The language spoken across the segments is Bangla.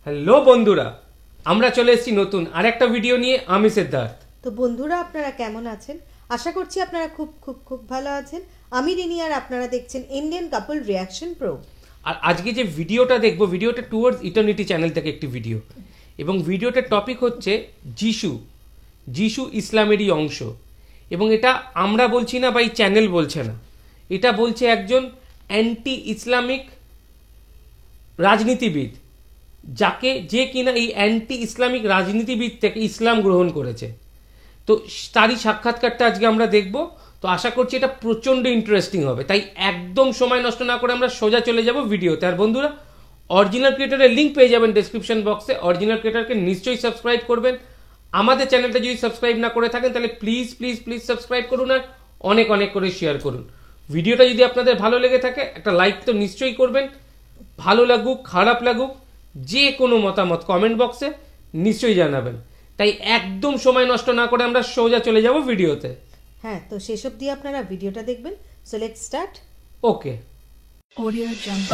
হ্যালো বন্ধুরা, আমরা চলে এসেছি নতুন আরেকটা ভিডিও নিয়ে। আমি সিদ্ধার্থ। তো বন্ধুরা, আপনারা কেমন আছেন? আশা করছি আপনারা খুব খুব খুব ভালো আছেন। আমি রিনি, আর আপনারা দেখছেন ইন্ডিয়ান কাপল রিয়াকশন প্রো। আর আজকে যে ভিডিওটা দেখবো, ভিডিওটা টুয়ার্ডস ইটার্নিটি চ্যানেল থেকে একটি ভিডিও, এবং ভিডিওটার টপিক হচ্ছে যিশু ইসলামেরই অংশ। এবং এটা আমরা বলছি না বা এই চ্যানেল বলছে না, এটা বলছে একজন অ্যান্টি ইসলামিক রাজনীতিবিদ, যে কিনা এই অ্যান্টি ইসলামিক রাজনীতিবিদ থেকে ইসলাম গ্রহণ করেছে। তো তারই সাক্ষাৎকারটা আজকে আমরা দেখব। তো আশা করছি এটা প্রচণ্ড ইন্টারেস্টিং হবে, তাই একদম সময় নষ্ট না করে আমরা সোজা চলে যাব ভিডিওতে। আর বন্ধুরা, অরিজিনাল ক্রিয়েটরের লিঙ্ক পেয়ে যাবেন ডেসক্রিপশন বক্সে। অরিজিনাল ক্রিয়েটরকে নিশ্চয়ই সাবস্ক্রাইব করবেন। আমাদের চ্যানেলটা যদি সাবস্ক্রাইব না করে থাকেন তাহলে প্লিজ প্লিজ প্লিজ সাবস্ক্রাইব করুন, আর অনেক অনেক করে শেয়ার করুন। ভিডিওটা যদি আপনাদের ভালো লেগে থাকে একটা লাইক তো নিশ্চয়ই করবেন। ভালো লাগুক খারাপ লাগুক, যে কোনো মতামত কমেন্ট বক্সে নিশ্চয়ই জানাবেন। তাই একদম সময় নষ্ট না করে আমরা সোজা চলে যাব ভিডিওতে। হ্যাঁ, তো সেসব দিয়ে আপনারা ভিডিওটা দেখবেন। So let's start. Okay. Audio Jungle.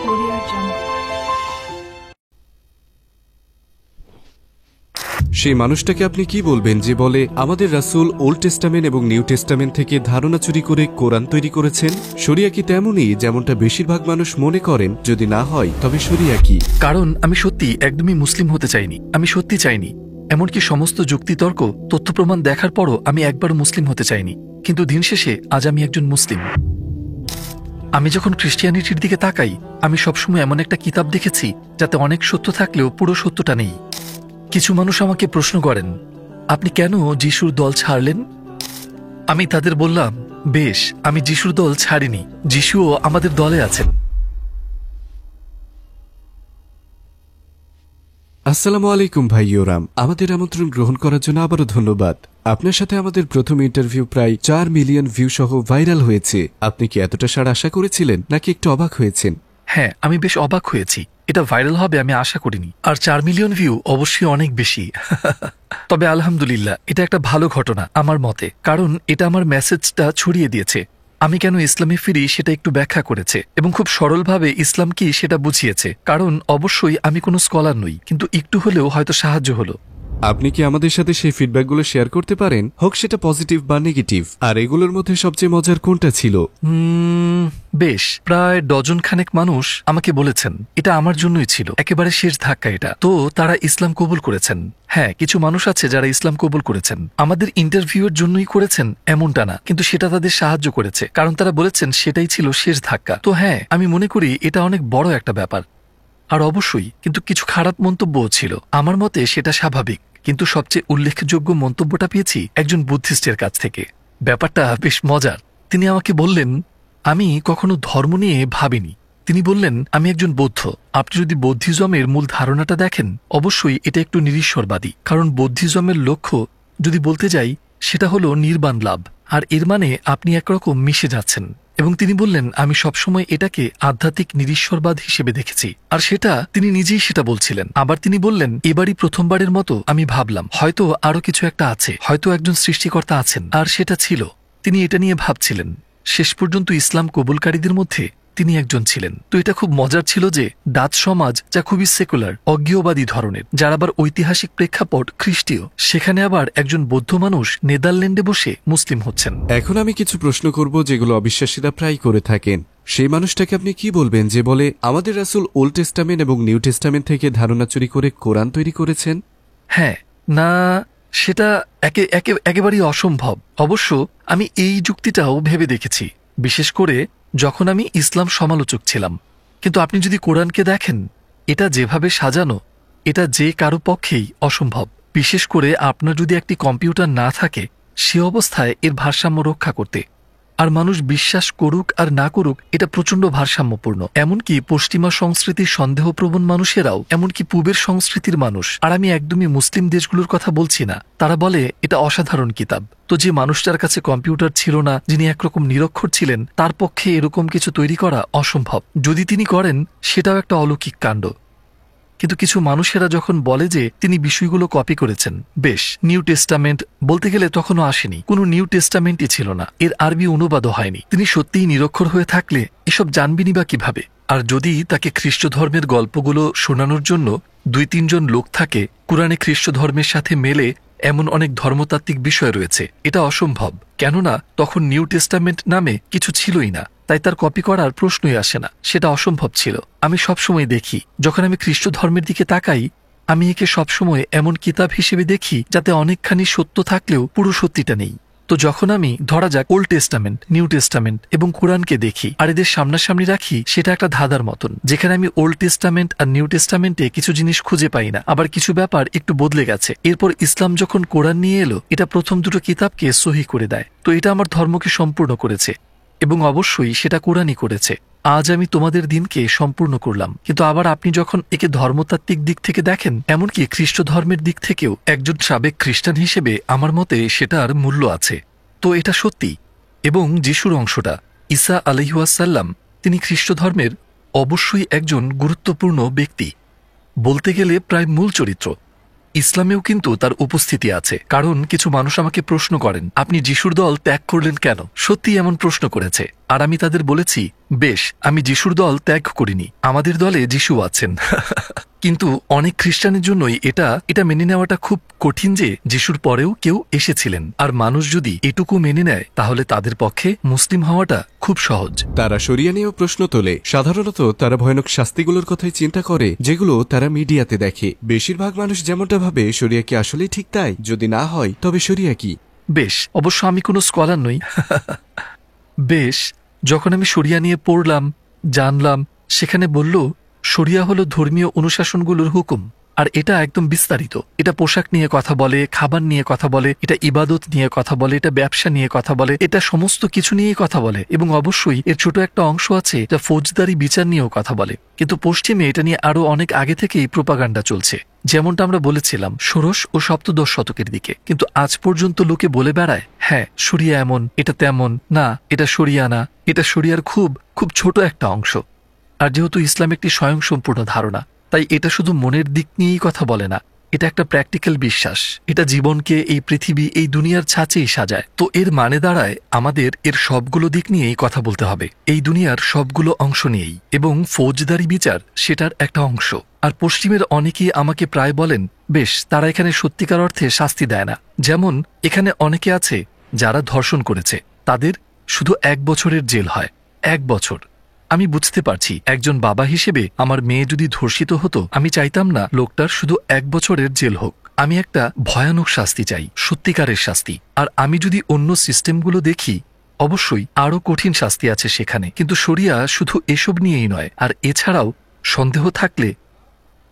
Audio Jungle. সেই মানুষটাকে আপনি কি বলবেন যে বলে আমাদের রাসূল ওল্ড টেস্টামেন্ট এবং নিউ টেস্টামেন্ট থেকে ধারণা চুরি করে কোরআন তৈরি করেছেন? শরিয়া কি তেমনই যেমনটা বেশিরভাগ মানুষ মনে করেন? যদি না হয় তবে শরিয়া কি? কারণ আমি সত্যি একদমই মুসলিম হতে চাইনি। আমি সত্যি চাইনি। এমনকি সমস্ত যুক্তিতর্ক তথ্য প্রমাণ দেখার পরও আমি একবারও মুসলিম হতে চাইনি। কিন্তু দিন শেষে আজ আমি একজন মুসলিম। আমি যখন খ্রিস্টিয়ানিটির দিকে তাকাই, আমি সবসময় এমন একটা কিতাব দেখেছি যাতে অনেক সত্য থাকলেও পুরো সত্যটা নেই। কিছু মানুষ আমাকে প্রশ্ন করেন, আপনি কেন যিশুর দল ছাড়লেন? আমি তাদের বললাম, বেশ, আমি যিশুর দল ছাড়িনি, যিশুও আমাদের দলে আছেন। আসসালামু আলাইকুম ভাই ইয়োরাম। আমাদের আমন্ত্রণ গ্রহণ করার জন্য আবারও ধন্যবাদ। আপনার সাথে আমাদের প্রথম ইন্টারভিউ প্রায় 4 মিলিয়ন ভিউ সহ ভাইরাল হয়েছে। আপনি কি এতটা সাড়া আশা করেছিলেন নাকি একটু অবাক হয়েছেন? হ্যাঁ, আমি বেশ অবাক হয়েছি। এটা ভাইরাল হবে আমি আশা করিনি। আর 4 মিলিয়ন ভিউ অবশ্যই অনেক বেশি। তবে আলহামদুলিল্লাহ, এটা একটা ভালো ঘটনা আমার মতে, কারণ এটা আমার মেসেজটা ছড়িয়ে দিয়েছে। আমি কেন ইসলামে ফিরি সেটা একটু ব্যাখ্যা করেছে এবং খুব সরলভাবে ইসলাম কি সেটা বুঝিয়েছে। কারণ অবশ্যই আমি কোনো স্কলার নই, কিন্তু একটু হলেও হয়তো সাহায্য হলো। আপনি কি আমাদের সাথে সেই ফিডব্যাকগুলো শেয়ার করতে পারেন, হোক সেটা পজিটিভ বা নেগেটিভ? আর এগুলোর মধ্যে সবচেয়ে মজার কোনটা ছিল? বেশ, প্রায় ডজন খানেক মানুষ আমাকে বলেছেন এটা আমার জন্যই ছিল, একেবারে শেষ ধাক্কা এটা। তো তারা ইসলাম কবুল করেছেন। হ্যাঁ, কিছু মানুষ আছে যারা ইসলাম কবুল করেছেন। আমাদের ইন্টারভিউয়ের জন্যই করেছেন এমনটা না, কিন্তু সেটা তাদের সাহায্য করেছে, কারণ তারা বলেছেন সেটাই ছিল শেষ ধাক্কা। তো হ্যাঁ, আমি মনে করি এটা অনেক বড় একটা ব্যাপার। আর অবশ্যই কিন্তু কিছু খারাপ মন্তব্যও ছিল। আমার মতে সেটা স্বাভাবিক, কিন্তু সবচেয়ে উল্লেখযোগ্য মন্তব্যটা পেয়েছি একজন বুদ্ধিস্টের কাছ থেকে। ব্যাপারটা বেশ মজার। তিনি আমাকে বললেন, আমি কখনো ধর্ম নিয়ে ভাবিনি। তিনি বললেন, আমি একজন বৌদ্ধ। আপনি যদি বৌদ্ধিজমের মূল ধারণাটা দেখেন, অবশ্যই এটা একটু নিরীশ্বরবাদী। কারণ বৌদ্ধিজমের লক্ষ্য যদি বলতে যাই, সেটা হলো নির্বাণ লাভ। আর এর মানে আপনি একরকম মিশে যাচ্ছেন। এবং তিনি বললেন, আমি সবসময় এটাকে আধ্যাত্মিক নিরীশ্বরবাদ হিসেবে দেখেছি। আর সেটা তিনি নিজেই সেটা বলছিলেন। আবার তিনি বললেন, এবারই প্রথমবারের মতো আমি ভাবলাম হয়তো আরো কিছু একটা আছে, হয়তো একজন সৃষ্টিকর্তা আছেন। আর সেটা ছিল, তিনি এটা নিয়ে ভাবছিলেন। শেষ পর্যন্ত ইসলাম কবুলকারীদের মধ্যে তিনি একজন ছিলেন। তো এটা খুব মজার ছিল যে ডাচ সমাজ, যা খুবই সেকুলার, অজ্ঞেয়বাদী ধরনের, যার আবার ঐতিহাসিক প্রেক্ষাপট খ্রিস্টীয়, সেখানে আবার একজন বৌদ্ধ মানুষ নেদারল্যান্ডে বসে মুসলিম হচ্ছেন। এখন আমি কিছু প্রশ্ন করব যেগুলো অবিশ্বাসীরা প্রায় করে থাকেন। সেই মানুষটাকে আপনি কি বলবেন যে বলে আমাদের রাসূল ওল্ড টেস্টামেন্ট এবং নিউ টেস্টামেন্ট থেকে ধারণা চুরি করে কোরআন তৈরি করেছেন? হ্যাঁ, না, সেটা একেবারেই অসম্ভব। অবশ্য আমি এই যুক্তিটাও ভেবে দেখেছি, বিশেষ করে যখন আমি ইসলাম সমালোচক ছিলাম। কিন্তু আপনি যদি কোরআনকে দেখেন, এটা যেভাবে সাজানো, এটা যে কারো পক্ষেই অসম্ভব। বিশেষ করে আপনার যদি একটি কম্পিউটার না থাকে, সে অবস্থায় এর ভারসাম্য রক্ষা করতে। আর মানুষ বিশ্বাস করুক আর না করুক, এটা প্রচণ্ড ভারসাম্যপূর্ণ। এমনকি পশ্চিমা সংস্কৃতির সন্দেহপ্রবণ মানুষেরাও, এমনকি পূবের সংস্কৃতির মানুষ, আর আমি একদমই মুসলিম দেশগুলোর কথা বলছি না, তারা বলে এটা অসাধারণ কিতাব। তো যে মানুষটার কাছে কম্পিউটার ছিল না, যিনি একরকম নিরক্ষর ছিলেন, তার পক্ষে এরকম কিছু তৈরি করা অসম্ভব। যদি তিনি করেন, সেটাও একটা অলৌকিক কাণ্ড। কিন্তু কিছু মানুষেরা যখন বলে যে তিনি বিষয়গুলো কপি করেছেন, বেশ, নিউ টেস্টামেন্ট বলতে গেলে তখনও আসেনি, কোনো নিউ টেস্টামেন্টই ছিল না, এর আরবি অনুবাদও হয়নি। তিনি সত্যিই নিরক্ষর হয়ে থাকলে এসব জানবেনই বা কিভাবে? আর যদি তাকে খ্রিস্ট ধর্মের গল্পগুলো শোনানোর জন্য 2-3 জন লোক থাকে, কুরআনে খ্রিস্ট ধর্মের সাথে মেলে এমন অনেক ধর্মতাত্ত্বিক বিষয় রয়েছে, এটা অসম্ভব। কেননা তখন নিউ টেস্টামেন্ট নামে কিছু ছিলই না, তাই তার কপি করার প্রশ্নই আসে না, সেটা অসম্ভব ছিল। আমি সবসময় দেখি, যখন আমি খ্রিস্ট ধর্মের দিকে তাকাই, আমি একে সবসময় এমন কিতাব হিসেবে দেখি যাতে অনেকখানি সত্য থাকলেও পুরো সত্যিটা নেই। তো যখন আমি ধরা যাক ওল্ড টেস্টামেন্ট, নিউ টেস্টামেন্ট এবং কোরআনকে দেখি আর এদের সামনাসামনি রাখি, সেটা একটা ধাঁধার মতন, যেখানে আমি ওল্ড টেস্টামেন্ট আর নিউ টেস্টামেন্টে কিছু জিনিস খুঁজে পাই না, আবার কিছু ব্যাপার একটু বদলে গেছে। এরপর ইসলাম যখন কোরআন নিয়ে এলো, এটা প্রথম দুটো কিতাবকে সহি করে দেয়। তো এটা আমার ধর্মকে সম্পূর্ণ করেছে এবং অবশ্যই সেটা কোরআনই করেছে। আজ আমি তোমাদের দিনকে সম্পূর্ণ করলাম। কিন্তু আবার আপনি যখন একে ধর্মতাত্ত্বিক দিক থেকে দেখেন, এমনকি খ্রিস্ট ধর্মের দিক থেকেও একজন সাবেক খ্রিস্টান হিসেবে আমার মতে সেটার মূল্য আছে। তো এটা সত্যি। এবং যিশুর অংশটা, ঈসা আলাইহিসসালাম, তিনি খ্রিস্ট ধর্মের অবশ্যই একজন গুরুত্বপূর্ণ ব্যক্তি, বলতে গেলে প্রায় মূল চরিত্র। ইসলামেও কিন্তু তার উপস্থিতি আছে, কারণ কিছু মানুষ আমাকে প্রশ্ন করেন, আপনি যিশুর দল ত্যাগ করলেন কেন? সত্যি এমন প্রশ্ন করেছে, আর আমি তাদের বলেছি, বেশ, আমি যিশুর দল ত্যাগ করিনি, আমাদের দলে যিশু আছেন। কিন্তু অনেক খ্রিস্টানের জন্যই এটা মেনে নেওয়াটা খুব কঠিন যে যিশুর পরেও কেউ এসেছিলেন, আর মানুষ যদি এটুকু মেনে নেয় তাহলে তাদের পক্ষে মুসলিম হওয়াটা খুব সহজ। তারা শরিয়া নিয়েও প্রশ্ন তোলে। সাধারণত তারা ভয়ানক শাস্তিগুলোর কথাই চিন্তা করে যেগুলো তারা মিডিয়াতে দেখে। বেশিরভাগ মানুষ যেমনটা ভাবে শরিয়া কি আসলেই ঠিক তাই? যদি না হয় তবে শরিয়া কি? বেশ, অবশ্য আমি কোনো স্কলার নই। বেশ, যখন আমি শরিয়া নিয়ে পড়লাম, জানলাম, সেখানে বলল শরিয়া হলো ধর্মীয় অনুশাসনগুলোর হুকুম, আর এটা একদম বিস্তারিত। এটা পোশাক নিয়ে কথা বলে, খাবার নিয়ে কথা বলে, এটা ইবাদত নিয়ে কথা বলে, এটা ব্যবসা নিয়ে কথা বলে, এটা সমস্ত কিছু নিয়েই কথা বলে। এবং অবশ্যই এর ছোট একটা অংশ আছে যা ফৌজদারি বিচার নিয়েও কথা বলে। কিন্তু পশ্চিমে এটা নিয়ে আরো অনেক আগে থেকেই প্রোপাগান্ডা চলছে, যেমনটা আমরা বলেছিলাম ষোড়শ ও সপ্তদশ শতকের দিকে। কিন্তু আজ পর্যন্ত লোকে বলে বেড়ায়, হ্যাঁ শরিয়া এমন, এটা তেমন না, এটা শরিয়া না, এটা শরিয়ার খুব খুব ছোট একটা অংশ। আর যেহেতু ইসলাম একটি স্বয়ংসম্পূর্ণ ধারণা, তাই এটা শুধু মনের দিক নিয়েই কথা বলে না, এটা একটা প্র্যাকটিক্যাল বিশ্বাস। এটা জীবনকে, এই পৃথিবী, এই দুনিয়ার ছাঁচেই সাজায়। তো এর মানে দাঁড়ায় আমাদের এর সবগুলো দিক নিয়েই কথা বলতে হবে, এই দুনিয়ার সবগুলো অংশ নিয়েই। এবং ফৌজদারি বিচার সেটার একটা অংশ। আর পশ্চিমের অনেকেই আমাকে প্রায় বলেন, বেশ, তারা এখানে সত্যিকার অর্থে শাস্তি দেয় না। যেমন এখানে অনেকে আছে যারা ধর্ষণ করেছে, তাদের শুধু 1 বছরের জেল হয়। 1 বছর। আমি বুঝতে পারছি, একজন বাবা হিসেবে আমার মেয়ে যদি ধর্ষিত হতো, আমি চাইতাম না লোকটার শুধু 1 বছরের জেল হোক। আমি একটা ভয়ানক শাস্তি চাই, সত্যিকারের শাস্তি। আর আমি যদি অন্য সিস্টেমগুলো দেখি, অবশ্যই আরও কঠিন শাস্তি আছে সেখানে। কিন্তু শরিয়া শুধু এসব নিয়েই নয়, আর এছাড়াও সন্দেহ থাকলে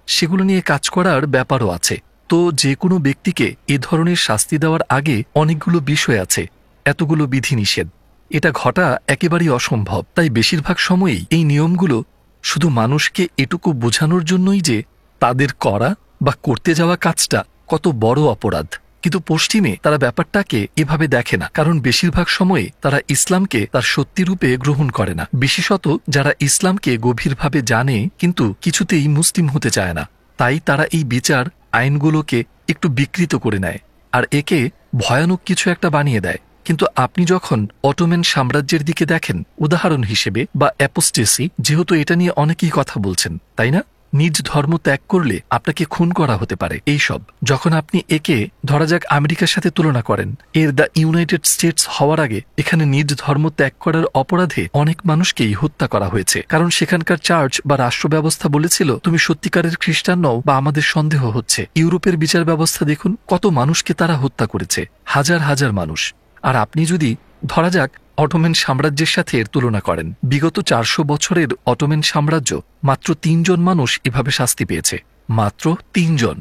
সেগুলো নিয়ে কাজ করার ব্যাপারও আছে। তো যে কোনো ব্যক্তিকে এ ধরনের শাস্তি দেওয়ার আগে অনেকগুলো বিষয় আছে, এতগুলো বিধিনিষেধ, এটা ঘটা একেবারেই অসম্ভব। তাই বেশিরভাগ সময়েই এই নিয়মগুলো শুধু মানুষকে এটুকু বোঝানোর জন্যই যে তাদের করা বা করতে যাওয়া কাজটা কত বড় অপরাধ। কিন্তু পশ্চিমে তারা ব্যাপারটাকে এভাবে দেখে না, কারণ বেশিরভাগ সময়ে তারা ইসলামকে তার সত্যি রূপে গ্রহণ করে না। বিশেষত যারা ইসলামকে গভীরভাবে জানে কিন্তু কিছুতেই মুসলিম হতে চায় না, তাই তারা এই বিচার আইনগুলোকে একটু বিকৃত করে নেয় আর একে ভয়ানক কিছু একটা বানিয়ে দেয়। কিন্তু আপনি যখন অটোম্যান সাম্রাজ্যের দিকে দেখেন উদাহরণ হিসেবে, বা অ্যাপোস্টেসি, যেহেতু এটা নিয়ে অনেকেই কথা বলছেন, তাই না? নিজ ধর্ম ত্যাগ করলে আপনাকে খুন করা হতে পারে। এইসব যখন আপনি একে ধরা যাক আমেরিকার সাথে তুলনা করেন, এর দ্য ইউনাইটেড স্টেটস হওয়ার আগে এখানে নিজ ধর্ম ত্যাগ করার অপরাধে অনেক মানুষকেই হত্যা করা হয়েছে, কারণ সেখানকার চার্চ বা রাষ্ট্র ব্যবস্থা বলেছিল তুমি সত্যিকারের খ্রিস্টান নও বা আমাদের সন্দেহ হচ্ছে। ইউরোপের বিচার ব্যবস্থা দেখুন, কত মানুষকে তারা হত্যা করেছে, হাজার হাজার মানুষ। আর আপনি যদি ধরা যাক অটোম্যান সাম্রাজ্যের সাথে এর তুলনা করেন, বিগত 400 বছরের অটোম্যান সাম্রাজ্য মাত্র 3 জন মানুষ এভাবে শাস্তি পেয়েছে, মাত্র 3 জন।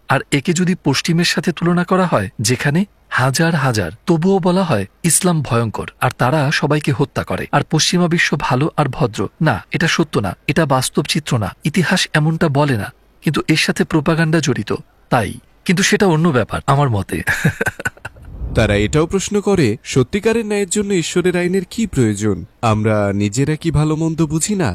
আর একে যদি পশ্চিমের সাথে তুলনা করা হয় যেখানে হাজার হাজার, তবুও বলা হয় ইসলাম ভয়ঙ্কর আর তারা সবাইকে হত্যা করে। আর পশ্চিমা বিশ্ব ভালো আর ভদ্র না, এটা সত্য না, এটা বাস্তব চিত্র না, ইতিহাস এমনটা বলে না, কিন্তু এর সাথে প্রোপাগান্ডা জড়িত, তাই। কিন্তু সেটা অন্য ব্যাপার আমার মতে। তারা এটাও প্রশ্ন করে, সত্যিকারের ন্যায়ের জন্য ঈশ্বরের আইনের কি প্রয়োজন? আমরা নিজেরা কি ভালো মন্দ বুঝি না?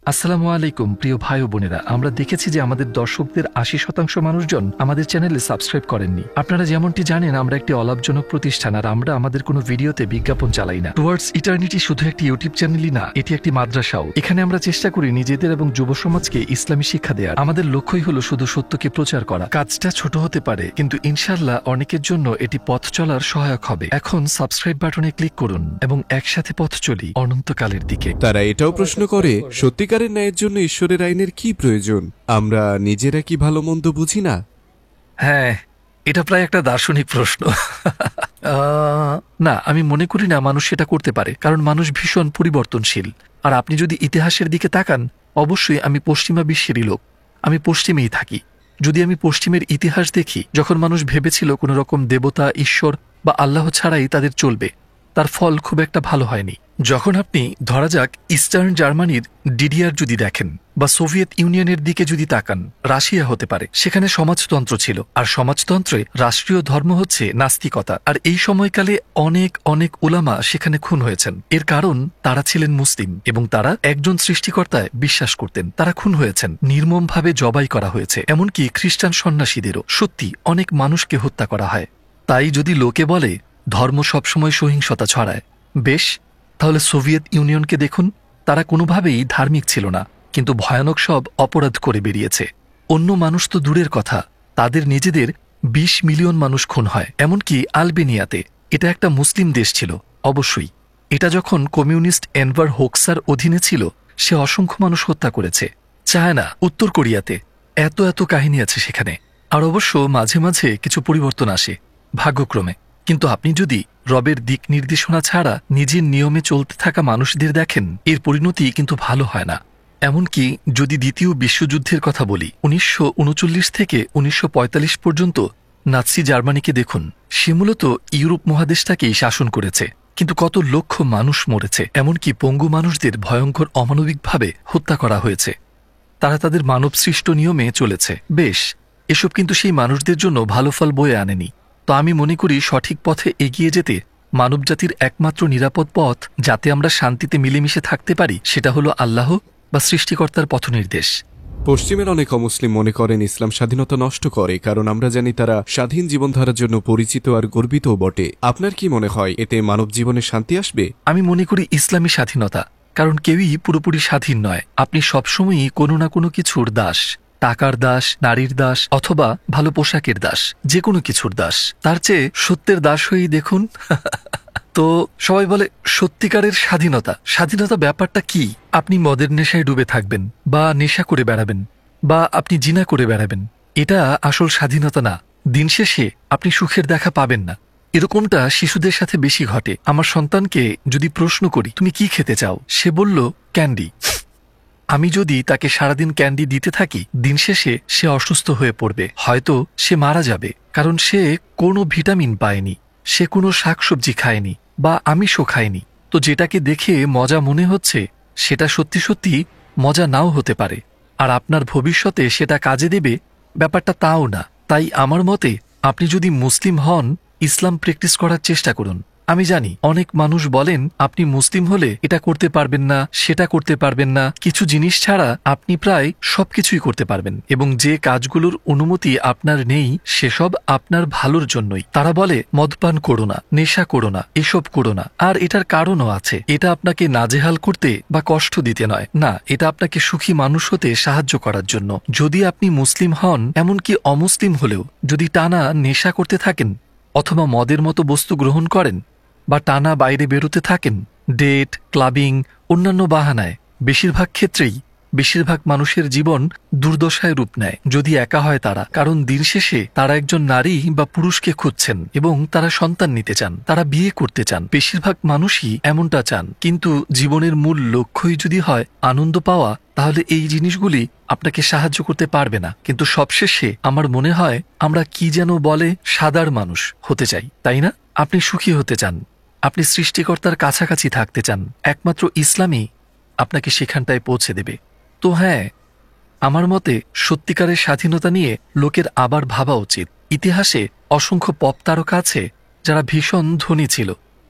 আসসালামু আলাইকুম প্রিয় ভাই ও বোনেরা, আমরা দেখেছি যে আমাদের দর্শকদের 80% মানুষজন আমাদের চ্যানেলে সাবস্ক্রাইব করেননি। আপনারা যেমনটি জানেন, আমরা একটি অলাভজনক প্রতিষ্ঠান, আর আমরা আমাদের কোনো ভিডিওতে বিজ্ঞাপন চালাই না। টুয়ার্ডস ইটার্নিটি শুধু একটি ইউটিউব চ্যানেলই না, এটি একটি মাদ্রাসাও। এখানে আমরা চেষ্টা করি নিজেদের এবং যুব সমাজকে ইসলামী শিক্ষা দেওয়ার। আমাদের লক্ষ্যই হলো শুধু সত্যকে প্রচার করা। কাজটা ছোট হতে পারে, কিন্তু ইনশাআল্লাহ অনেকের জন্য এটি পথ চলার সহায়ক হবে। এখন সাবস্ক্রাইব বাটনে ক্লিক করুন এবং একসাথে পথ চলি অনন্তকালের দিকে। তারা এটাও প্রশ্ন করে, সত্যিকারের ন্যায়ের জন্য ঈশ্বরের আইনের কি প্রয়োজন? আমরা নিজেরা কি ভালো মন্দ বুঝি না? হ্যাঁ, এটা প্রায় একটা দার্শনিক প্রশ্ন। না, আমি মনে করি না মানুষ সেটা করতে পারে, কারণ মানুষ ভীষণ পরিবর্তনশীল। আর আপনি যদি ইতিহাসের দিকে তাকান, অবশ্যই আমি পশ্চিমা বিশ্বেরই লোক, আমি পশ্চিমেই থাকি। যদি আমি পশ্চিমের ইতিহাস দেখি, যখন মানুষ ভেবেছিল কোনো রকম দেবতা, ঈশ্বর বা আল্লাহ ছাড়াই তাদের চলবে, তার ফল খুব একটা ভালো হয়নি। যখন আপনি ধরা যাক ইস্টার্ন জার্মানির ডিডিআর যদি দেখেন, বা সোভিয়েত ইউনিয়নের দিকে যদি তাকান, রাশিয়া হতে পারে, সেখানে সমাজতন্ত্র ছিল, আর সমাজতন্ত্রে রাষ্ট্রীয় ধর্ম হচ্ছে নাস্তিকতা। আর এই সময়কালে অনেক অনেক উলামা সেখানে খুন হয়েছেন। এর কারণ তারা ছিলেন মুসলিম এবং তারা একজন সৃষ্টিকর্তায় বিশ্বাস করতেন। তারা খুন হয়েছেন, নির্মমভাবে জবাই করা হয়েছে। এমনকি খ্রিস্টান সন্ন্যাসীদেরও সত্যি অনেক মানুষকে হত্যা করা হয়। তাই যদি লোকে বলে ধর্ম সবসময় সহিংসতা ছড়ায়, বেশ, তাহলে সোভিয়েত ইউনিয়নকে দেখুন। তারা কোনোভাবেই ধার্মিক ছিল না, কিন্তু ভয়ানক সব অপরাধ করে বেরিয়েছে। অন্য মানুষ তো দূরের কথা, তাদের নিজেদের 20 মিলিয়ন মানুষ খুন হয়। এমনকি আলবেনিয়াতে, এটা একটা মুসলিম দেশ ছিল অবশ্যই, এটা যখন কমিউনিস্ট এনভার হোক্সার অধীনে ছিল, সে অসংখ্য মানুষ হত্যা করেছে। চায়না, উত্তর কোরিয়াতে এত এত কাহিনী আছে সেখানে। আর অবশ্য মাঝে মাঝে কিছু পরিবর্তন আসে ভাগ্যক্রমে। কিন্তু আপনি যদি রবের দিক নির্দেশনা ছাড়া নিজের নিয়মে চলতে থাকা মানুষদের দেখেন, এর পরিণতি কিন্তু ভালো হয় না। এমনকি যদি দ্বিতীয় বিশ্বযুদ্ধের কথা বলি, 1939 থেকে 1945 পর্যন্ত নাৎসি জার্মানিকে দেখুন। সে মূলত ইউরোপ মহাদেশটাকেই শাসন করেছে, কিন্তু কত লক্ষ মানুষ মরেছে। এমনকি পঙ্গু মানুষদের ভয়ঙ্কর অমানবিকভাবে হত্যা করা হয়েছে। তারা তাদের মানবসৃষ্ট নিয়মে চলেছে। বেশ, এসব কিন্তু সেই মানুষদের জন্য ভালো ফল বয়ে আনেনি। তো আমি মনে করি সঠিক পথে এগিয়ে যেতে মানবজাতির একমাত্র নিরাপদ পথ, যাতে আমরা শান্তিতে মিলেমিশে থাকতে পারি, সেটা হলো আল্লাহ বা সৃষ্টিকর্তার পথনির্দেশ। পশ্চিমের অনেক অমুসলিম মনে করেন ইসলাম স্বাধীনতা নষ্ট করে, কারণ আমরা জানি তারা স্বাধীন জীবনধারার জন্য পরিচিত আর গর্বিতও বটে। আপনার কি মনে হয় এতে মানব জীবনে শান্তি আসবে? আমি মনে করি ইসলামী স্বাধীনতা, কারণ কেউই পুরোপুরি স্বাধীন নয়। আপনি সবসময়ই কোনো না কোনো কিছুর দাস, টাকার দাস, নারীর দাস, অথবা ভালো পোশাকের দাস, যে কোনো কিছুর দাস। তার চেয়ে সত্যের দাস হয়েই দেখুন। তো সবাই বলে সত্যিকারের স্বাধীনতা, স্বাধীনতা ব্যাপারটা কি? আপনি মদের নেশায় ডুবে থাকবেন, বা নেশা করে বেড়াবেন, বা আপনি জিনা করে বেড়াবেন, এটা আসল স্বাধীনতা না। দিন শেষে আপনি সুখের দেখা পাবেন না। এরকমটা শিশুদের সাথে বেশি ঘটে। আমার সন্তানকে যদি প্রশ্ন করি, তুমি কি খেতে চাও, সে বলল ক্যান্ডি। আমি যদি তাকে সারাদিন ক্যান্ডি দিতে থাকি, দিন শেষে সে অসুস্থ হয়ে পড়বে, হয়তো সে মারা যাবে, কারণ সে কোনো ভিটামিন পায়নি, সে কোনো শাকসবজি খায়নি বা আমিষও খায়নি। তো যেটাকে দেখে মজা মনে হচ্ছে, সেটা সত্যি সত্যি মজা নাও হতে পারে, আর আপনার ভবিষ্যতে সেটা কাজে দেবে ব্যাপারটা তাও না। তাই আমার মতে আপনি যদি মুসলিম হন, ইসলাম প্র্যাকটিস করার চেষ্টা করুন। আমি জানি অনেক মানুষ বলেন আপনি মুসলিম হলে এটা করতে পারবেন না, সেটা করতে পারবেন না, কিছু জিনিস ছাড়া আপনি প্রায় সবকিছুই করতে পারবেন, এবং যে কাজগুলোর অনুমতি আপনার নেই সেসব আপনার ভালোর জন্যই। তারা বলে মদপান করো না, নেশা করো না, এসব করো না। আর এটার কারণও আছে, এটা আপনাকে নাজেহাল করতে বা কষ্ট দিতে নয়, না, এটা আপনাকে সুখী মানুষ হতে সাহায্য করার জন্য। যদি আপনি মুসলিম হন, এমনকি অমুসলিম হলেও যদি টানা নেশা করতে থাকেন, অথবা মদের মতো বস্তু গ্রহণ করেন, বা টানা বাইরে বেরোতে থাকেন, ডেট, ক্লাবিং, অন্যান্য বাহানায়, বেশিরভাগ ক্ষেত্রেই বেশিরভাগ মানুষের জীবন দুর্দশায় রূপ নেয়, যদি একা হয় তারা। কারণ দিন শেষে তারা একজন নারী বা পুরুষকে খুঁজছেন এবং তারা সন্তান নিতে চান, তারা বিয়ে করতে চান। বেশিরভাগ মানুষই এমনটা চান। কিন্তু জীবনের মূল লক্ষ্যই যদি হয় আনন্দ পাওয়া, তাহলে এই জিনিসগুলি আপনাকে সাহায্য করতে পারবে না। কিন্তু সবশেষে আমার মনে হয় আমরা কি যেন বলে সাদার মানুষ হতে চাই, তাই না? আপনি সুখী হতে চান, আপনি সৃষ্টিকর্তার কাছাকাছি থাকতে চান, একমাত্র ইসলামই আপনাকে সেখানটায় পৌঁছে দেবে। তো হ্যাঁ, আমার মতে সত্যিকারের স্বাধীনতা নিয়ে লোকের আবার ভাবা উচিত। ইতিহাসে অসংখ্য পপ তারকা আছে যারা ভীষণ ধনী ছিল,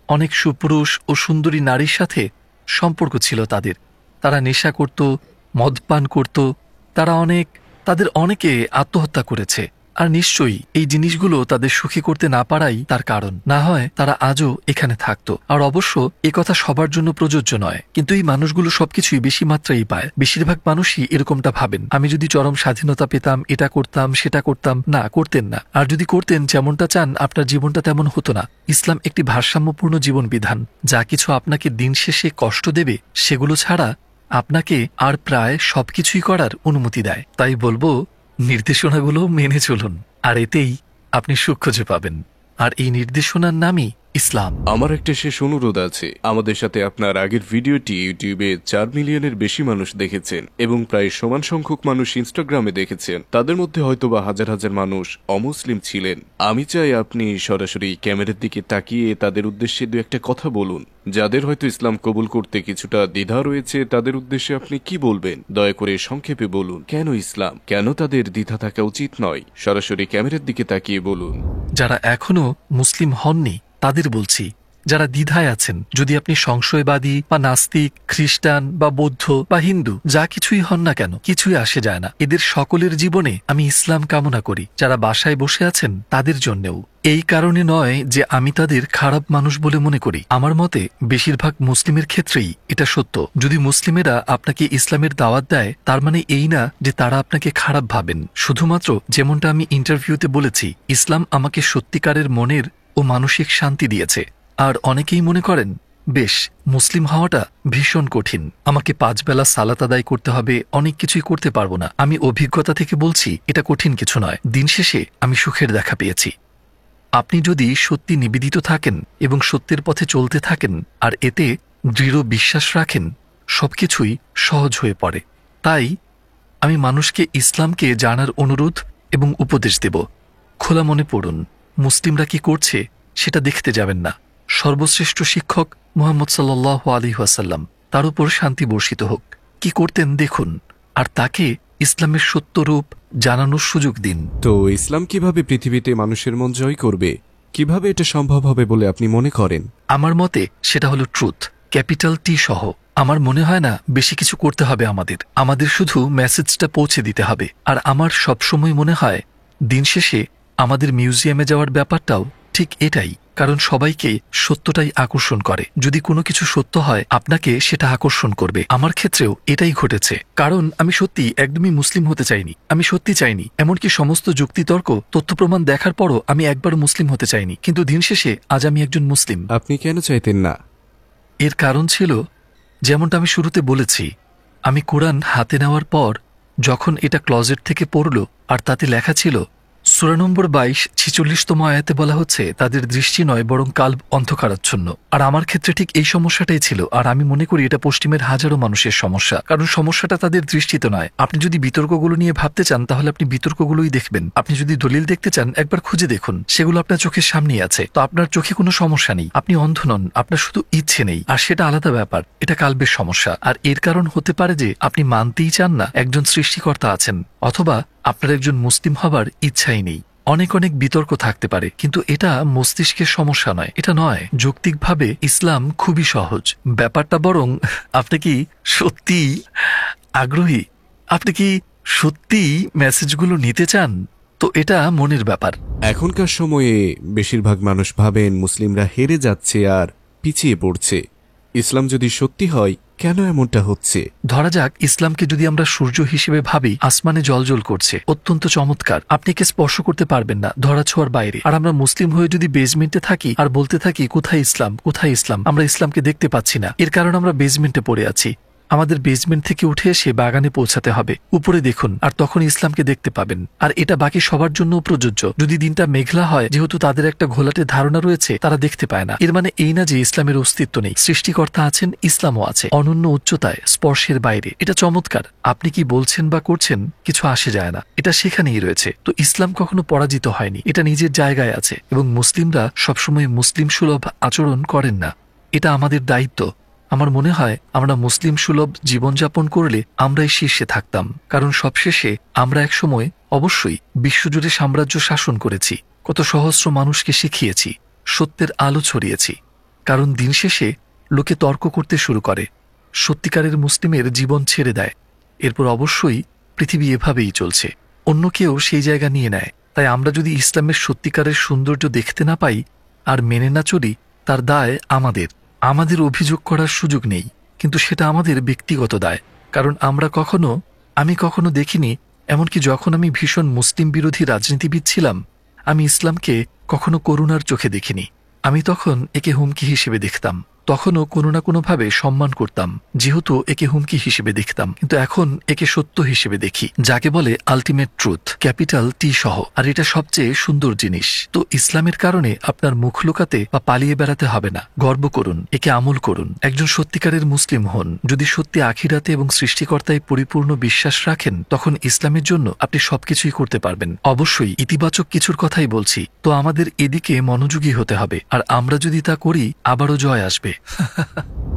অনেক সুপুরুষ ও সুন্দরী নারীর সাথে সম্পর্ক ছিল তাদের। তারা নেশা করত, মদ পান করত, তাদের অনেকে আত্মহত্যা করেছে। আর নিশ্চয়ই এই জিনিসগুলো তাদের সুখী করতে না পারাই তার কারণ, না হয় তারা আজও এখানে থাকতো। আর অবশ্য কথা সবার জন্য প্রযোজ্য নয়, কিন্তু এই মানুষগুলো সবকিছুই বেশি মাত্রায় পায়। বেশিরভাগ মানুষই এরকমটা ভাবেন, আমি যদি চরম স্বাধীনতা পেতাম, এটা করতাম সেটা করতাম। না, করতেন না। আর যদি করতেন, যেমনটা চান, আপনার জীবনটা তেমন হতো না। ইসলাম একটি ভারসাম্যপূর্ণ জীবন বিধান। যা কিছু আপনাকে দিন শেষে কষ্ট দেবে, সেগুলো ছাড়া আপনাকে আর প্রায় সবকিছুই করার অনুমতি দেয়। তাই বলবো, নির্দেশনাগুলো মেনে চলুন, আর এতেই আপনি সুখ খুঁজে পাবেন। আর এই নির্দেশনার নামই ইসলাম। আমার একটা শেষ অনুরোধ আছে, আমাদের সাথে আপনার আগের ভিডিওটি ইউটিউবে 4 মিলিয়নের বেশি মানুষ দেখেছেন এবং প্রায় সমান সংখ্যক মানুষ ইনস্টাগ্রামে দেখেছেন। তাদের মধ্যে হয়তোবা হাজার হাজার মানুষ অমুসলিম ছিলেন। আমি চাই আপনি সরাসরি ক্যামেরার দিকে তাকিয়ে তাদের উদ্দেশ্যে দু একটা কথা বলুন। যাদের হয়তো ইসলাম কবুল করতে কিছুটা দ্বিধা রয়েছে, তাদের উদ্দেশ্যে আপনি কি বলবেন? দয়া করে সংক্ষেপে বলুন। কেন ইসলাম, কেন তাদের দ্বিধা থাকা উচিত নয়? সরাসরি ক্যামেরার দিকে তাকিয়ে বলুন। যারা এখনো মুসলিম হননি তাদের বলছি, যারা দ্বিধায় আছেন, যদি আপনি সংশয়বাদী বা নাস্তিক, খ্রিস্টান বা বৌদ্ধ বা হিন্দু, যা কিছুই হন না কেন, কিছুই আসে যায় না। এদের সকলের জীবনে আমি ইসলাম কামনা করি। যারা বাসায় বসে আছেন তাদের জন্যেও। এই কারণে নয় যে আমি তাদের খারাপ মানুষ বলে মনে করি। আমার মতে বেশিরভাগ মুসলিমের ক্ষেত্রেই এটা সত্য। যদি মুসলিমেরা আপনাকে ইসলামের দাওয়াত দেয়, তার মানে এই না যে তারা আপনাকে খারাপ ভাবেন। শুধুমাত্র যেমনটা আমি ইন্টারভিউতে বলেছি, ইসলাম আমাকে সত্যিকারের মনের ও মানসিক শান্তি দিয়েছে। আর অনেকেই মনে করেন, বেশ, মুসলিম হওয়াটা ভীষণ কঠিন, আমাকে 5 বেলা সালাত আদায় করতে হবে, অনেক কিছুই করতে পারবো না। আমি অভিজ্ঞতা থেকে বলছি, এটা কঠিন কিছু নয়। দিন শেষে আমি সুখের দেখা পেয়েছি। আপনি যদি সত্যি নিবেদিত থাকেন এবং সত্যের পথে চলতে থাকেন আর এতে দৃঢ় বিশ্বাস রাখেন, সবকিছুই সহজ হয়ে পড়ে। তাই আমি মানুষকে ইসলামকে জানার অনুরোধ এবং উপদেশ দেব। খোলা মনে পড়ুন, মুসলিমরা কি করছে সেটা দেখতে যাবেন না। সর্বশ্রেষ্ঠ শিক্ষক মুহাম্মদ সাল্লাল্লাহু আলাইহি ওয়াসাল্লাম, তার উপর শান্তি বর্ষিত হোক, কি করতেন দেখুন, আর তাকে ইসলামের সত্য রূপ জানানোর সুযোগ দিন। তো ইসলাম কিভাবে পৃথিবীতে মানুষের মন জয় করবে, কিভাবে এটা সম্ভব হবে বলে আপনি মনে করেন? আমার মতে সেটা হলো ট্রুথ, ক্যাপিটাল টি সহ। আমার মনে হয় না বেশি কিছু করতে হবে। আমাদের শুধু মেসেজটা পৌঁছে দিতে হবে। আর আমার সবসময় মনে হয়, দিন শেষে আমাদের মিউজিয়ামে যাওয়ার ব্যাপারটাও ঠিক এটাই, কারণ সবাইকে সত্যটাই আকর্ষণ করে। যদি কোনো কিছু সত্য হয়, আপনাকে সেটা আকর্ষণ করবে। আমার ক্ষেত্রেও এটাই ঘটেছে, কারণ আমি সত্যি একদমই মুসলিম হতে চাইনি। আমি সত্যি চাইনি, এমনকি সমস্ত যুক্তিতর্ক, তথ্য প্রমাণ দেখার পরও আমি একবারও মুসলিম হতে চাইনি। কিন্তু দিন শেষে আজ আমি একজন মুসলিম। আপনি কেন চাইতেন না? এর কারণ ছিল, যেমনটা আমি শুরুতে বলেছি, আমি কোরআন হাতে নেওয়ার পর যখন এটা ক্লজেট থেকে পড়ল, আর তাতে লেখা ছিল, সূরা নম্বর 22 46তম আয়াতে বলা হচ্ছে, তাদের দৃষ্টি নয় বরং কাল্ব অন্ধকারাচ্ছন্ন। আর আমার ক্ষেত্রে ঠিক এই সমস্যাটাই ছিল। আর আমি মনে করি এটা পশ্চিমের হাজারো মানুষের সমস্যা, কারণ সমস্যাটা তাদের দৃষ্টিতে নয়। আপনি যদি বিতর্কগুলো নিয়ে ভাবতে চান, তাহলে আপনি বিতর্কগুলোই দেখবেন। আপনি যদি দলিল দেখতে চান, একবার খুঁজে দেখুন, সেগুলো আপনার চোখের সামনেই আছে। তো আপনার চোখে কোনো সমস্যা নেই, আপনি অন্ধ নন, আপনার শুধু ইচ্ছে নেই, আর সেটা আলাদা ব্যাপার। এটা কাল্বের সমস্যা। আর এর কারণ হতে পারে যে আপনি মানতেই চান না একজন সৃষ্টিকর্তা আছেন, অথবা আপনার একজন মুসলিম হবার ইচ্ছাই নেই। অনেক বিতর্ক থাকতে পারে, কিন্তু এটা মস্তিষ্কের সমস্যা নয়। এটা নয়, যৌক্তিকভাবে ইসলাম খুবই সহজ ব্যাপারটা। বরং আপনি কি সত্যি আগ্রহী? আপনি কি সত্যি মেসেজগুলো নিতে চান? তো এটা মনের ব্যাপার। এখনকার সময়ে বেশিরভাগ মানুষ ভাবেন মুসলিমরা হেরে যাচ্ছে আর পিছিয়ে পড়ছে। ইসলাম যদি সত্যি হয়, কেন এমনটা হচ্ছে? ধরা যাক, ইসলামকে যদি আমরা সূর্য হিসেবে ভাবি, আসমানে জ্বলজ্বল করছে, অত্যন্ত চমৎকার, আপনি কে স্পর্শ করতে পারবেন না, ধরা ছোঁয়ার বাইরে। আর আমরা মুসলিম হয়ে যদি বেজমেন্টে থাকি আর বলতে থাকি, কোথায় ইসলাম, কোথায় ইসলাম, আমরা ইসলামকে দেখতে পাচ্ছি না। এর কারণ আমরা বেজমেন্টে পড়ে আছি। আমাদের বেসমেন্ট থেকে উঠে এসে বাগানে পৌঁছাতে হবে। উপরে দেখুন, আর তখন ইসলামকে দেখতে পাবেন। আর এটা বাকি সবার জন্য প্রযোজ্য। যদি দিনটা মেঘলা হয়, যেহেতু তাদের একটা ঘোলাটে ধারণা রয়েছে, তারা দেখতে পায় না। এর মানে এই না যে ইসলামের অস্তিত্ব নেই। সৃষ্টিকর্তা আছেন, ইসলামও আছে, অনন্য উচ্চতায়, স্পর্শের বাইরে। এটা চমৎকার। আপনি কি বলছেন বা করছেন কিছু আসে যায় না, এটা সেখানেই রয়েছে। তো ইসলাম কখনো পরাজিত হয়নি, এটা নিজের জায়গায় আছে। এবং মুসলিমরা সবসময় মুসলিম সুলভ আচরণ করেন না, এটা আমাদের দায়িত্ব। আমার মনে হয় আমরা মুসলিম সুলভ জীবনযাপন করলে আমরাই শীর্ষে থাকতাম, কারণ সবশেষে আমরা একসময় অবশ্যই বিশ্বজুড়ে সাম্রাজ্য শাসন করেছি, কত সহস্র মানুষকে শিখিয়েছি, সত্যের আলো ছড়িয়েছি। কারণ দিন শেষে লোকে তর্ক করতে শুরু করে, সত্যিকারের মুসলিমের জীবন ছেড়ে দেয় এরপর অবশ্যই পৃথিবী এভাবেই চলছে, অন্য কেউ সেই জায়গা নিয়ে নেয়। তাই আমরা যদি ইসলামের সত্যিকারের সৌন্দর্য দেখতে না পাই আর মেনে না চলি, তার দায় আমাদের অভিযোগ করার সুযোগ নেই, কিন্তু সেটা আমাদের ব্যক্তিগত দায়। কারণ আমি কখনো দেখিনি, এমনকি যখন আমি ভীষণ মুসলিম বিরোধী রাজনীতিবিদ ছিলাম, আমি ইসলামকে কখনো করুণার চোখে দেখিনি। আমি তখন একে হুমকি হিসেবে দেখতাম, তখনও কোনো না কোনোভাবে সম্মান করতাম, যেহেতু একে হুমকি হিসেবে দেখতাম। কিন্তু এখন একে সত্য হিসেবে দেখি, যাকে বলে আলটিমেট ট্রুথ, ক্যাপিটাল টি সহ। আর এটা সবচেয়ে সুন্দর জিনিস। তো ইসলামের কারণে আপনার মুখ লুকাতে বা পালিয়ে বেড়াতে হবে না। গর্ব করুন, একে আমল করুন, একজন সত্যিকারের মুসলিম হন। যদি সত্যি আখিরাতে এবং সৃষ্টিকর্তায় পরিপূর্ণ বিশ্বাস রাখেন, তখন ইসলামের জন্য আপনি সবকিছুই করতে পারবেন। অবশ্যই ইতিবাচক কিছুর কথাই বলছি, তো আমাদের এদিকে মনোযোগী হতে হবে। আর আমরা যদি তা করি, আবারও জয় আসবে।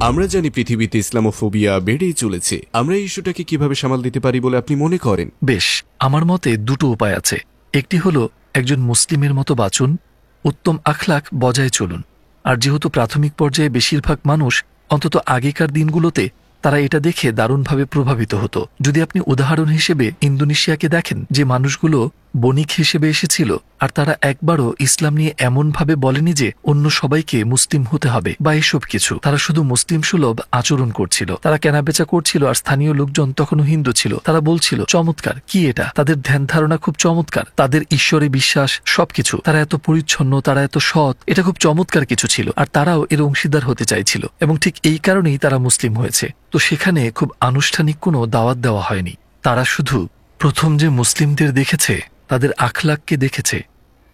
আমরা জানি পৃথিবীতে ইসলামোফোবিয়া বেড়েই চলেছে। আমরা এই ইস্যুটাকে কিভাবে সামাল দিতে পারি বলে আপনি মনে করেন? বেশ, আমার মতে দুটো উপায় আছে। একটি হলো একজন মুসলিমের মতো বাঁচুন, উত্তম আখলাক বজায় চলুন। আর যেহেতু প্রাথমিক পর্যায়ে বেশিরভাগ মানুষ, অন্তত আগেকার দিনগুলোতে, তারা এটা দেখে দারুণভাবে প্রভাবিত হতো। যদি আপনি উদাহরণ হিসেবে ইন্দোনেশিয়াকে দেখেন, যে মানুষগুলো বণিক হিসেবে এসেছিল, আর তারা একবারও ইসলাম নিয়ে এমনভাবে বলেনি যে অন্য সবাইকে মুসলিম হতে হবে বা এসব কিছু। তারা শুধু মুসলিম সুলভ আচরণ করছিল, তারা কেনাবেচা করছিল, আর স্থানীয় লোকজন তখনও হিন্দু ছিল। তারা বলছিল, চমৎকার, কি এটা, তাদের ধ্যান ধারণা খুব চমৎকার, তাদের ঈশ্বরে বিশ্বাস, সবকিছু, তারা এত পরিচ্ছন্ন, তারা এত সৎ, এটা খুব চমৎকার কিছু ছিল। আর তারাও এর অংশীদার হতে চাইছিল, এবং ঠিক এই কারণেই তারা মুসলিম হয়েছে। তো সেখানে খুব আনুষ্ঠানিক কোনো দাওয়াত দেওয়া হয়নি। তারা শুধু প্রথম যে মুসলিমদের দেখেছে, তাদের আখলাককে দেখেছে,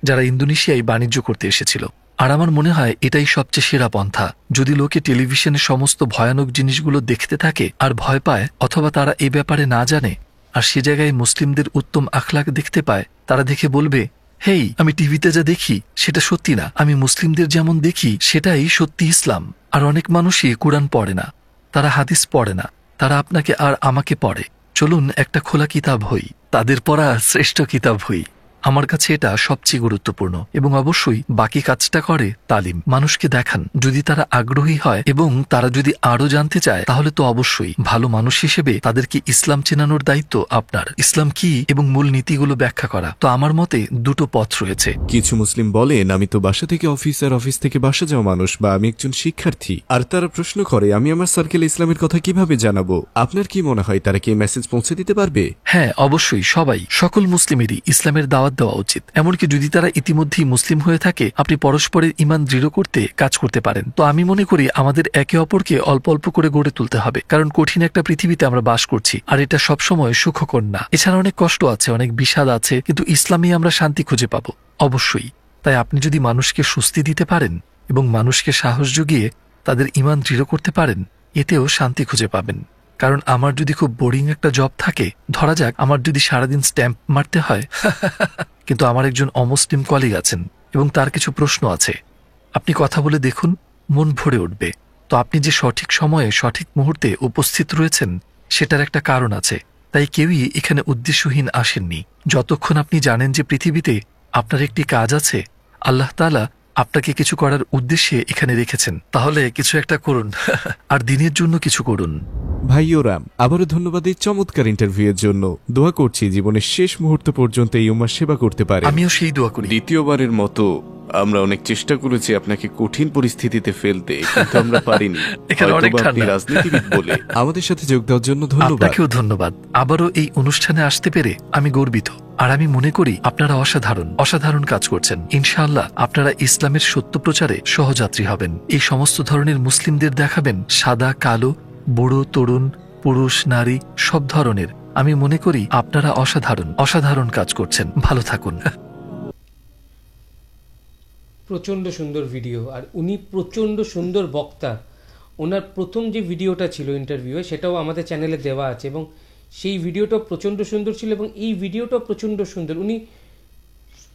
যারা ইন্দোনেশিয়ায় বাণিজ্য করতে এসেছিল। আর আমার মনে হয় এটাই সবচেয়ে সেরা পন্থা। যদি লোকে টেলিভিশনে সমস্ত ভয়ানক জিনিসগুলো দেখতে থাকে আর ভয় পায়, অথবা তারা এ ব্যাপারে না জানে, আর সে জায়গায় মুসলিমদের উত্তম আখলাক দেখতে পায়, তারা দেখে বলবে, হেই, আমি টিভিতে যা দেখি সেটা সত্যি না, আমি মুসলিমদের যেমন দেখি সেটাই সত্যি ইসলাম। আর অনেক মানুষই কোরআন পড়ে না, তারা হাদিস পড়ে না, তারা আপনাকে আর আমাকে পড়ে। চলুন একটা খোলা কিতাব হই, তাদের পড়া শ্রেষ্ঠ কিতাব হই। আমার কাছে এটা সবচেয়ে গুরুত্বপূর্ণ। এবং অবশ্যই বাকি কাজটা করে তালিম। মানুষকে দেখান, যদি তারা আগ্রহী হয় এবং তারা যদি আরো জানতে চায়, তাহলে তো অবশ্যই ভালো মানুষ হিসেবে তাদেরকে ইসলাম চেনানোর দায়িত্ব আপনার। ইসলাম কি এবং মূল নীতিগুলো ব্যাখ্যা করা। তো আমার মতে দুটো পথ রয়েছে। কিছু মুসলিম বলেন, আমি তো বাসা থেকে অফিস আর অফিস থেকে বাসা যাওয়া মানুষ, বা আমি একজন শিক্ষার্থী। আর তারা প্রশ্ন করে, আমি আমার সার্কেলে ইসলামের কথা কিভাবে জানাবো? আপনার কি মনে হয়, তারা কি মেসেজ পৌঁছে দিতে পারবে? হ্যাঁ, অবশ্যই। সকল মুসলিমেরই ইসলামের দাওয়াত দেওয়া উচিত। এমনকি যদি তারা ইতিমধ্যেই মুসলিম হয়ে থাকে, আপনি পরস্পরের ঈমান দৃঢ় করতে কাজ করতে পারেন। তো আমি মনে করি আমাদের একে অপরকে অল্প অল্প করে গড়ে তুলতে হবে, কারণ কঠিন একটা পৃথিবীতে আমরা বাস করছি, আর এটা সবসময় সুখকর না। এছাড়া অনেক কষ্ট আছে, অনেক বিষাদ আছে, কিন্তু ইসলামে আমরা শান্তি খুঁজে পাবো অবশ্যই। তাই আপনি যদি মানুষকে স্বস্তি দিতে পারেন এবং মানুষকে সাহস জুগিয়ে তাদের ঈমান দৃঢ় করতে পারেন, এতেও শান্তি খুঁজে পাবেন। কারণ আমার যদি খুব বোরিং একটা জব থাকে, ধরা যাক আমার যদি সারাদিন স্ট্যাম্প মারতে হয়, কিন্তু আমার একজন অমুসলিম কলিগ আছেন এবং তার কিছু প্রশ্ন আছে, আপনি কথা বলে দেখুন, মন ভরে উঠবে। তো আপনি যে সঠিক সময়ে সঠিক মুহূর্তে উপস্থিত রয়েছেন, সেটার একটা কারণ আছে। তাই কেউই এখানে উদ্দেশ্যহীন আসেননি। যতক্ষণ আপনি জানেন যে পৃথিবীতে আপনার একটি কাজ আছে, আল্লাহ তাআলা আপনাকে কিছু করার উদ্দেশ্যে এখানে রেখেছেন, তাহলে কিছু একটা করুন আর দিনের জন্য কিছু করুন। ভাই ওরাম, আবারও ধন্যবাদ এই চমৎকার ইন্টারভিউয়ের জন্য। দোয়া করছি জীবনের শেষ মুহূর্ত পর্যন্ত এই উম্মার সেবা করতে পারে। আমিও সেই দোয়া করি। দ্বিতীয়বারের মতো আমরা অনেক চেষ্টা করেছি আপনাকে কঠিন পরিস্থিতিতে ফেলতে, কিন্তু আমরা পারিনি। এখানে অনেক হয়তোবা আপনি ঠান্ডা। রাজনীতিবিদ বলে। আমাদের সাথে যোগ দেওয়ার জন্য ধন্যবাদ। আপনাকেও ধন্যবাদ। আবারও এই অনুষ্ঠানে আসতে পেরে আমি গর্বিত। আর আমি মনে করি আপনারা অসাধারণ কাজ করছেন। ইনশাআল্লাহ আপনারা ইসলামের সত্য প্রচারে সহযাত্রী হবেন। এই সমস্ত ধরনের মুসলিমদের দেখাবেন, সাদা, কালো, বুড়ো, তরুণ, পুরুষ, নারী, সব ধরনের। আমি মনে করি আপনারা অসাধারণ কাজ করছেন। ভালো থাকুন। প্রচণ্ড সুন্দর ভিডিও, আর উনি প্রচণ্ড সুন্দর বক্তা। ওনার প্রথম যে ভিডিওটা ছিল ইন্টারভিউয়ে, সেটাও আমাদের চ্যানেলে দেওয়া আছে, এবং সেই ভিডিওটাও প্রচণ্ড সুন্দর ছিল, এবং এই ভিডিওটাও প্রচণ্ড সুন্দর। উনি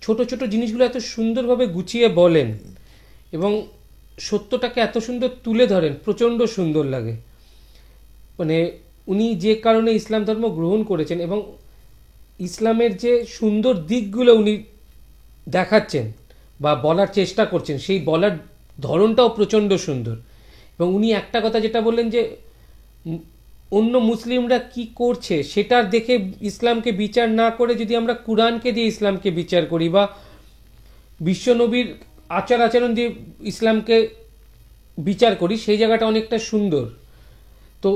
ছোট ছোট জিনিসগুলো এত সুন্দরভাবে গুছিয়ে বলেন এবং সত্যটাকে এত সুন্দর তুলে ধরেন, প্রচণ্ড সুন্দর লাগে। মানে উনি যে কারণে ইসলাম ধর্ম গ্রহণ করেছেন এবং ইসলামের যে সুন্দর দিকগুলো উনি দেখাচ্ছেন বা বলার চেষ্টা করছেন, সেই বলার ধরনটাও প্রচণ্ড সুন্দর। এবং উনি একটা কথা যেটা বললেন যে অন্য মুসলিমরা কি করছে সেটা দেখে ইসলামকে বিচার না করে যদি আমরা কুরআনকে দিয়ে ইসলামকে বিচার করি বা বিশ্বনবীর আচার আচরণ দিয়ে ইসলামকে বিচার করি, সেই জায়গাটা অনেকটা সুন্দর। তো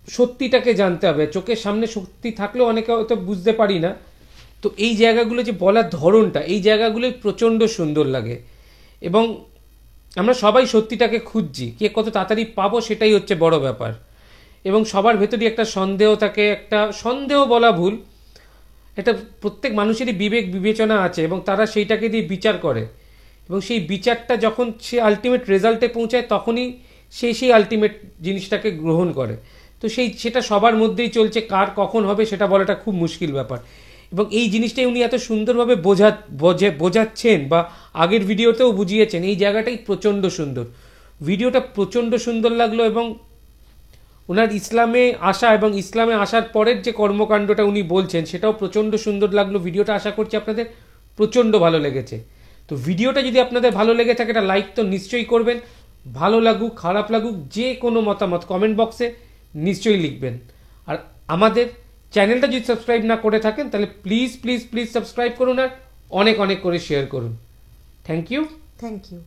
সত্যিটাকে জানতে হবে, চোখের সামনে সত্যি থাকলেও অনেকে হয়তো বুঝতে পারি না। তো এই জায়গাগুলো যে বলার ধরনটা, এই জায়গাগুলোই প্রচণ্ড সুন্দর লাগে। এবং আমরা সবাই সত্যিটাকে খুঁজছি, কে কত তাড়াতাড়ি পাবো সেটাই হচ্ছে বড় ব্যাপার। এবং সবার ভেতরই একটা সন্দেহ থাকে, একটা সন্দেহ বলা ভুল, এটা প্রত্যেক মানুষেরই বিবেক বিবেচনা আছে এবং তারা সেইটাকে দিয়ে বিচার করে এবং সেই বিচারটা যখন সে আলটিমেট রেজাল্টে পৌঁছায় তখনই সেই আলটিমেট জিনিসটাকে গ্রহণ করে। তো সেটা সবার মধ্যেই চলছে, কার কখন হবে সেটা বলাটা খুব মুশকিল ব্যাপার। এবং এই জিনিসটাই উনি এত সুন্দরভাবে বোঝাচ্ছেন বা আগের ভিডিওতেও বুঝিয়েছেন, এই জায়গাটাই প্রচণ্ড সুন্দর। ভিডিওটা প্রচণ্ড সুন্দর লাগলো এবং ওনার ইসলামে আসা এবং ইসলামে আসার পরের যে কর্মকাণ্ডটা উনি বলছেন সেটাও প্রচণ্ড সুন্দর লাগলো। ভিডিওটা আশা করছি আপনাদের প্রচণ্ড ভালো লেগেছে। তো ভিডিওটা যদি আপনাদের ভালো লেগে থাকে একটা লাইক তো নিশ্চয়ই করবেন। ভালো লাগুক খারাপ লাগুক যে কোনো মতামত কমেন্ট বক্সে নিশ্চয়ই লিখবেন। আর আমাদের চ্যানেলটা যদি সাবস্ক্রাইব না করে থাকেন তাহলে প্লিজ প্লিজ প্লিজ সাবস্ক্রাইব করুন আর অনেক অনেক করে শেয়ার করুন। Thank you. Thank you.